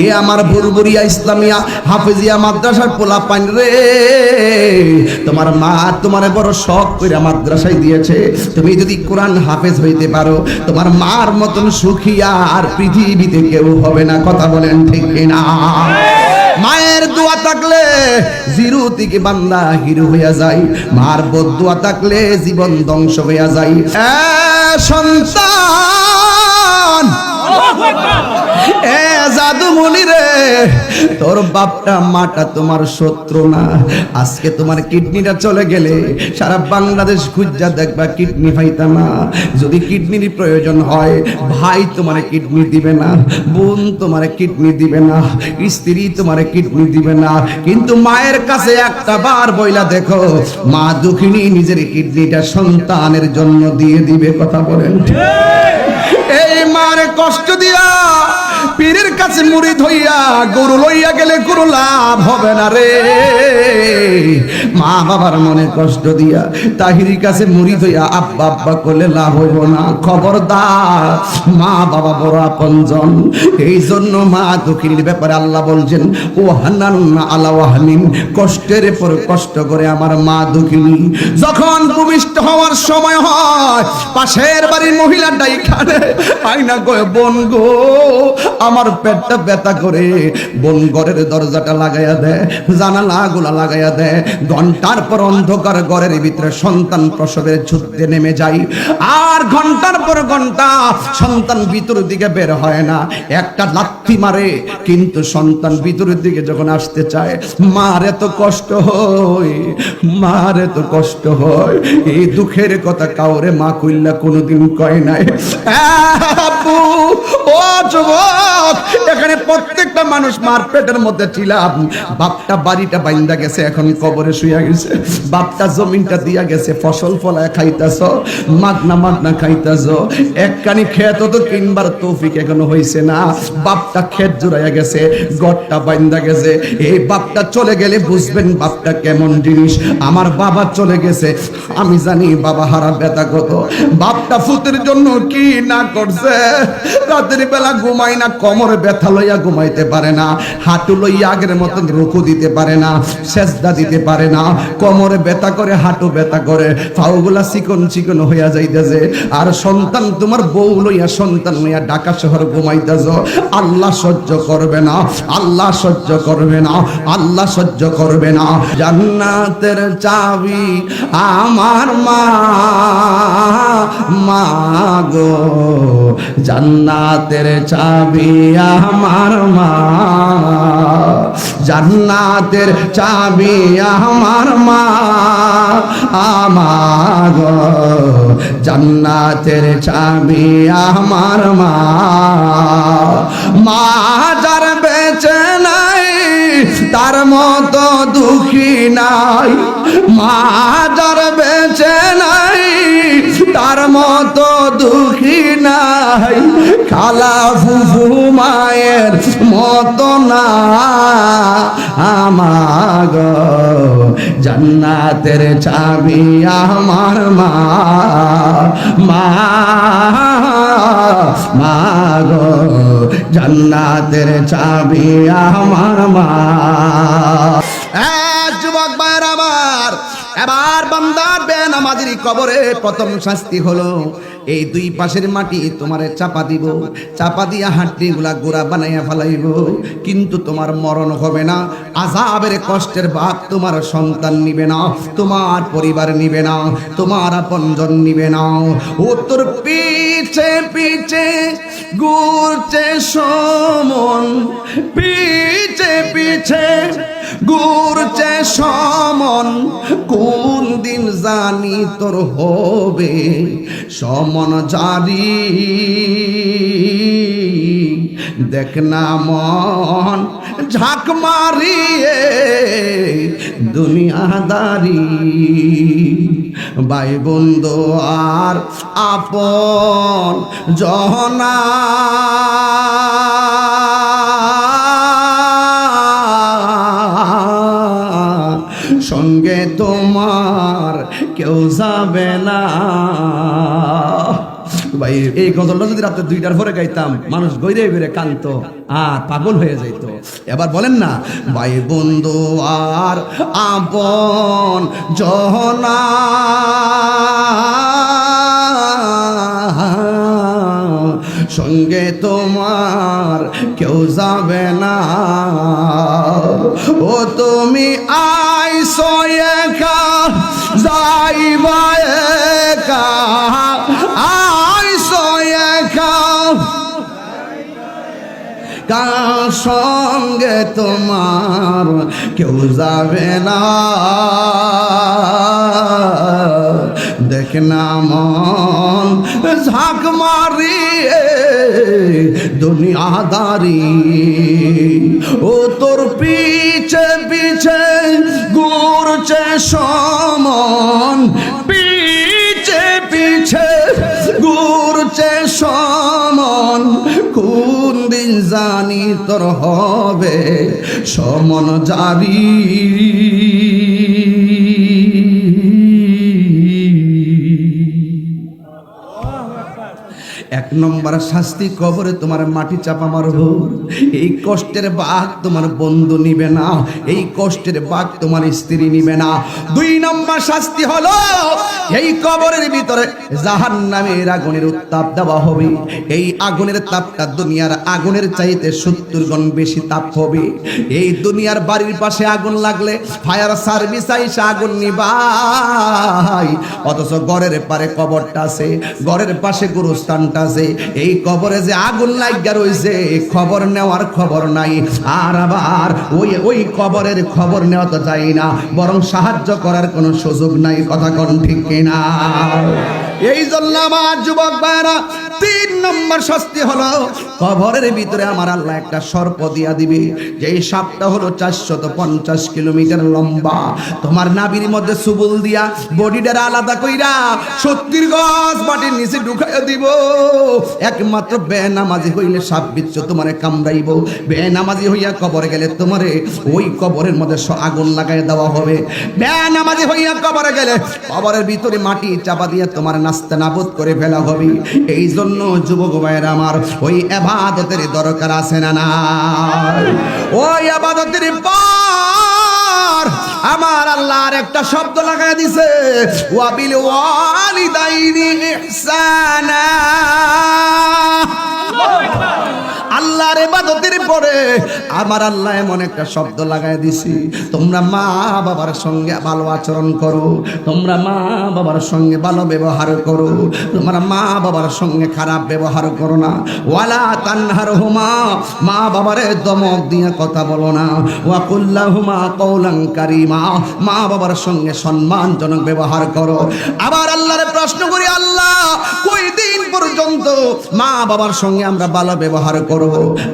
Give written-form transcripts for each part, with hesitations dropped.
এ আমার বুরবুরিয়া ইসলামিয়া হাফেজিয়া মাদ্রাসার পোলা পান রে, তোমার মা তোমারে বড় শখ করে মাদ্রাসায় দিয়েছে। তুমি যদি কোরআন হাফেজ হইতে পারো, তোমার মার মতন সুখী আর পৃথিবীতে কেউ হবে না। কথা বলেন ঠিক কিনা? মায়ের দোয়া থাকলে জিরো থেকে বান্দা হিরো হইয়া যায়, মার বদদোয়া থাকলে জীবন ধ্বংস হইয়া যায়। সন্তান এ জাদুমণি রে, তোর বাপটা মাটা তোমার শত্রু না। আজকে তোমার কিডনিটা চলে গেলে সারা বাংলাদেশ খুঁজা দেখবা, কিডনি পাইতা না। যদি কিডনির প্রয়োজন হয়, ভাই তোমার কিডনি দিবে না, বোন তোমার কিডনি দিবে না, স্ত্রী তোমার কিডনি দিবে না। কিন্তু মায়ের কাছে একটা বার বইলা দেখো, মা দুঃখিনী নিজের কিডনিটা সন্তানের জন্য দিয়ে দিবে। কথা বলেন। এই মারে কষ্ট দিয়া পীরের কাছে মুরিদ হইয়া গরু লইয়া গেলে কোনো লাভ হবে না রে। মা বাবার মনে কষ্ট দিয়া তাহিরির কাছে মুরিদ হইয়া আব্বা আব্বা করলে লাভ হইব না। খবরদার, মা বাবা বড় আপনজন। এই জন্য মা দুঃখীর ব্যাপারে আল্লাহ বলছেন, ও হান্নান আলা ওয়াহনিন, কষ্টের পর কষ্ট করে আমার মা দুঃখিনী। যখন ভূমিষ্ঠ হওয়ার সময় হয়, পাশের বাড়ির মহিলাটাই খানে আইনা কয়, বোন গো আমার পেটটা ব্যথা করে। বোন ঘরের দরজাটা লাগাইয়া দেয়, জানালা গুলা লাগাইয়া দেয়। ঘন্টার পর অন্ধকার ঘরের ভিতরে সন্তান প্রসবের ছুটতে নেমে যায়। আর ঘন্টার পর ঘন্টা সন্তান ভিতরের দিকে বের হয় না। একটা লাথি মারে, কিন্তু সন্তান ভিতরের দিকে যখন আসতে চায়, মার এত কষ্ট হয়, মার এত কষ্ট হয়। এই দুঃখের কথা কাউরে মা কইলা কোনোদিন কয় নাই। আব্বু ও যুবক, এখানে প্রত্যেকটা মানুষ মার পেটের মধ্যে ছিলাম। বাপটা বাড়িটা বাইন্দা গেছে, এখন কবরে শুইয়া গেছে। বাপটা জমিনটা দিয়া গেছে, ফসল ফলায় খাইতাছ, মাগনা মাগনা খাইতাছ। একখানি ক্ষেত তো কিনবার তৌফিক এখনো হইছে না। বাপটা ক্ষেত জুড়াইয়া গেছে, গড়টা বাইন্দা গেছে। এই বাপটা চলে গেলে বুঝবেন বাপটা কেমন জিনিস। আমার বাবা চলে গেছে, আমি জানি বাবা হারা ব্যথা কত। বাপটা ফুতের জন্য কি না করছে। রাতের বেলা ঘুমাই না, কোমরে ব্যথা লইয়া ঘুমাইতে পারে না, হাঁটু লইয়া আগের মতন রুকু দিতে পারে না, সেজদা দিতে পারে না। কোমরে ব্যথা করে, হাঁটু ব্যথা করে, পাগুলা চিকন চিকন হইয়া যাইতেছে। আর সন্তান তোমার বউ লইয়া, সন্তান লইয়া ঢাকা শহর ঘুমাইতেছ। আল্লাহ সহ্য করবে না, আল্লাহ সহ্য করবে না, আল্লাহ সহ্য করবে না। জান্নাতের চাবি আমার মা, মা গো জান্নাতের চাবি আমার মা, জান্নাতের চাবি আমার মা, আমার গো জান্নাতের চাবি আমার মা। মা যার বেঁচে নাই তার মতো দুঃখী নাই, মা যার বেঁচে নাই তার মতো দুঃখী নাই। খালা ফুফু মায়ের মতো না আমার গো জান্নাতের চাবি আমার মা, মা মা গো জান্নাতের চাবি আমার মা। যুবক ভাইরা আমার, এবার বান্দার বেনামাজির কবরে প্রথম শাস্তি হলো, এই দুই পাশের মাটি তোমারে চাপা দিব, চাপা দিয়া হাড্ডি গুলা গোড়া বানাইয়া ফেলাইব। কিন্তু তোমার মরণ হবে না। আযাবের কষ্টের ভাগ তোমার সন্তান নিবে না, তোমার পরিবার নিবে না, তোমার আপনজন নিবে না। ও তোর পিছে পিছে ঘুরছে সমন, পিছে পিছে ঘুরছে সমন। কোন দিন জানি তোর হবে সমন জারি। দেখ না মন ঝাঁক মারিয়ে দুনিয়াদারি। ভাই বন্ধু আর আপন জনা সঙ্গে তোমার কেউ যাবে না। ভাই এই গজলটা যদি রাতে 2টার পরে গাইতাম মানুষ গইরে গইরে কান্ত আর পাগল হয়ে যাইত। এবার বলেন না, ভাই বন্ধু আর আপন জহনা সঙ্গে তোমার কেউ যাবে না, ও তুমি আইসো একা যাইবা একা, আইসো একা কার সঙ্গে তোমার কেউ যাবে না, দেখ না মন ঝাঁক মারিয়ে দুনিয়াদারি, ও তোর পিছে পিছে ঘুরছে সমন, পিছে পিছে ঘুরছে সমন, কোন দিন জানি তোর হবে সমন জারি। এক নম্বর শাস্তি কবরে তোমার মাটি চাপা মারবো, এই কষ্টের ভাগ তোমার বন্ধু নিবে না, এই কষ্টের ভাগ তোমার স্ত্রী নিবে না। 2 নম্বর শাস্তি হলো এই কবরের ভিতরে জাহান্নামের আগুনের উত্তাপ দেওয়া হবে, এই আগুনের তাপটা দুনিয়ার আগুনের চাইতে 70 গুণ বেশি তাপ হবে। এই দুনিয়ার বাড়ির পাশে আগুন লাগলে ফায়ার সার্ভিস আইসা আগুন নিবাই, অথচ ঘরের পারে কবরটা আছে, ঘরের পাশে গুরুস্থানটা আছে, এই কবরে যে আগুন লাগিয়া রইছে খবর নেওয়ার খবর নাই, আর আবার ওই কবরের খবর নেওয়া তো চাই না, বরং সাহায্য করার কোনো সুযোগ নাই। কথা কোন ঠিক কিনা? এই জন্য আমার যুবক ভাইরা 3 নম্বর শাস্তি হলো কবরের ভিতরে আমার আল্লাহ একটা সর্প দিয়া দিবে, যেই সাপটা হলো 450 কিলোমিটার লম্বা, তোমার নাভির মধ্যে সুবুল দিয়া বডিটার আলাদা কইরা 70 গজ মাটির নিচে ঢুকাইয়া দিব। একমাত্র বেনামাজি হইলে সাপ বিচ্ছু তোমারে কামড়াইব, বেনামাজি হইয়া কবরে গেলে তোমারে ওই কবরের মধ্যে আগুন লাগাই দেওয়া হবে। বেনামাজি হইয়া কবরে গেলে কবরের ভিতরে মাটি চাপা দিয়ে তোমার নাস্তা নাবুদ করে ফেলা হবে। এই জন্য যুবক ভাইয়েরা আমার ওই ইবাদতের দরকার আছে না নাই? ওই ইবাদতের পর আমার আল্লাহর একটা শব্দ লাগাই দিছে, ওয়া বিল ওয়ালিদাইনি ইহসানা। আল্লাহর ইবাদতের পরে আমার আল্লাহ এমন একটা শব্দ লাগাই দিছি, তোমরা মা বাবার সঙ্গে ভালো আচরণ করো, তোমরা মা বাবার সঙ্গে ভালো ব্যবহার করো, তোমরা মা বাবার সঙ্গে খারাপ ব্যবহার করো না। ওয়ালা তানহারহুমা, মা বাবারে দমক দিয়ে কথা বলো না। ওয়া কুল্লাহুমা কওলান কারীমা, মা বাবার সঙ্গে সম্মানজনক ব্যবহার করো। আবার আল্লাহরে প্রশ্ন করি, আল্লাহ কই দিন পর্যন্ত মা বাবার সঙ্গে আমরা ভালো ব্যবহার করব?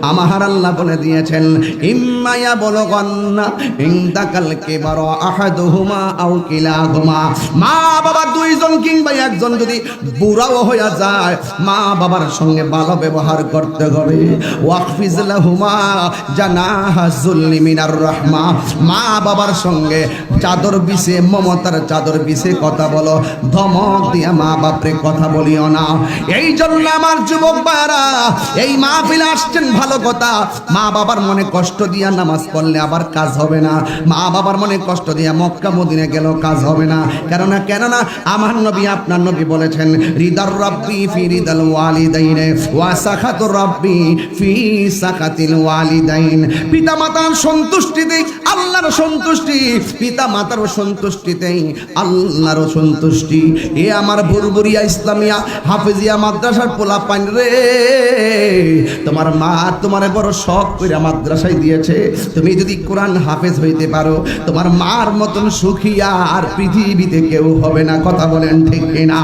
আমার আল্লাহ বলে দিয়েছেন, ইম্মায়া বলগান্না ইনদাকাল কিবারা আহাদুহুমা আও কিলাহুমা, মা বাবা 2 জন কিংবা 1 জন যদি বুড়াও হয়ে যায় মা বাবার সঙ্গে ভালো ব্যবহার করতে হবে। ওয়াকফিজ লাহুমা জানাহা যুল্লি মিনার রাহমা, মা বাবার সঙ্গে চাদর বিছে, মমতার চাদর বিছে কথা বলো, ধমক দিয়া মা বাপরে কথা বলিও না। এই জন্য আমার যুবক ভাইরা এই মাহফিলে আসছেন ভালো কথা, মা বাবার মনে কষ্ট দিয়া নামাজ পড়লে আবার কাজ হবে না, মা বাবার মনে কষ্ট দিয়া মক্কা মদিনা গেল কাজ হবে না। কেননা আমার নবী আপনার নবী বলেছেন, রিদার রাব্বি ফি রিদাল ওয়ালিদাইন ওয়া সাখাতুর রাব্বি ফি সাখাতিল ওয়ালিদাইন। পিতা মাতার সন্তুষ্টিতে আল্লাহর সন্তুষ্টি, পিতা মাতার সন্তুষ্টিতেই আল্লাহর সন্তুষ্টি। এ আমার বুলবুরিয়া ইসলামিয়া হাফেজিয়া মাদ্রাসার পোলাপান রে, তোমার মা তোমারে বড় শখ করে মাদ্রাসায় দিয়েছে, তুমি যদি কোরআন হাফেজ হইতে পারো তোমার মার মতন সুখী আর পৃথিবীতে কেউ হবে না। কথা বলেন ঠিক কিনা?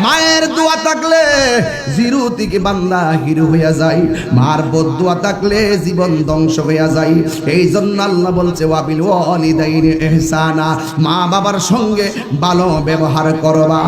মায়ের দোয়া থাকলে জিরো থেকে বান্দা হিরো হইয়া যায়, মার বদদোয়া থাকলে জীবন ধ্বংস হইয়া যায়। এই জন্য আল্লাহ বলছে, ওয়াবিল ওয়ালিদাইনি ইহসানা, মা বাবার সঙ্গে ভালো ব্যবহার করবা।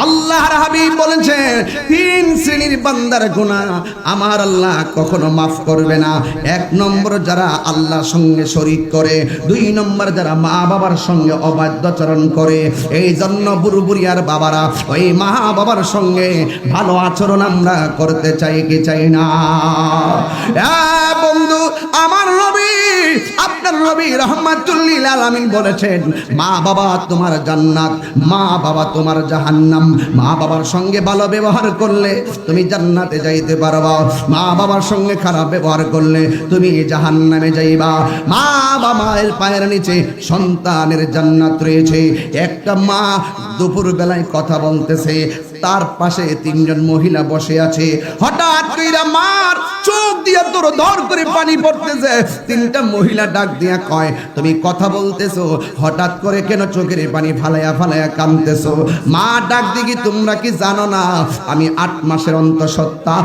আল্লাহর হাবিব বলেছেন, 3 শ্রেণীর বান্দার গুনাহ আমার আল্লাহ কখনো মাফ করবে না। 1 নম্বর যারা আল্লাহর সঙ্গে শরীক করে, 2 নম্বর যারা মা বাবার সঙ্গে অবাধ্য আচরণ করে। এই জন্য বুড়বুড়িয়ার বাবারা ওই মা বাবার সঙ্গে ভালো আচরণ আমরা করতে চাই কি চাই না? বন্ধু আমার নবী, আপনার নবী রাহমাতুল লিল আলামিন বলেছেন, মা বাবা তোমার জান্নাত, মা বাবা তোমার জাহান্নাম। মা বাবার সঙ্গে ভালো ব্যবহার করলে তুমি জান্নাতে যাইতে পারবা, মা বাবার সঙ্গে খারাপ ব্যবহার করলে তুমি জাহান্নামে যাইবা। মা বাবার পায়ের নিচে সন্তানের জান্নাত রয়েছে। একটা মা দুপুর বেলায় কথা বলতেছে, তার পাশে তিনজন মহিলা বসে আছে। হঠাৎ কইরা মার চোখ দিয়ে তোর ধর করে পানি পড়তেছে। তিনটা মহিলা ডাক দিয়া কয়, তুমি কথা বলতেছো, হঠাৎ করে কেন চোখের পানি ফালাইয়া ফালাইয়া কাঁদতেছো? মা ডাক দিকে, তোমরা কি জানো না আমি 8 মাসের অন্তঃসত্ত্বা,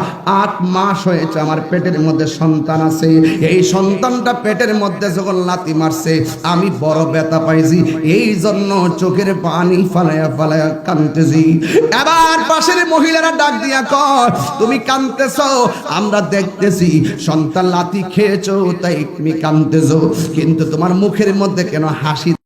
8 মাস হয়েছে আমার পেটের মধ্যে সন্তান আছে। এই সন্তানটা পেটের মধ্যে যখন লাথি মারছে আমি বড় ব্যথা পাইছি, এই জন্য চোখের পানি ফালাইয়া ফালাইয়া কাঁদতেছি। এবার পাশের মহিলারা ডাক দিয়া কয়, তুমি কাঁদতেছো, আমরা দেখতেছি সন্তান লাথি খেয়েছো তাই তুমি কাঁদতেছো, কিন্তু তোমার মুখের মধ্যে কেন হাসি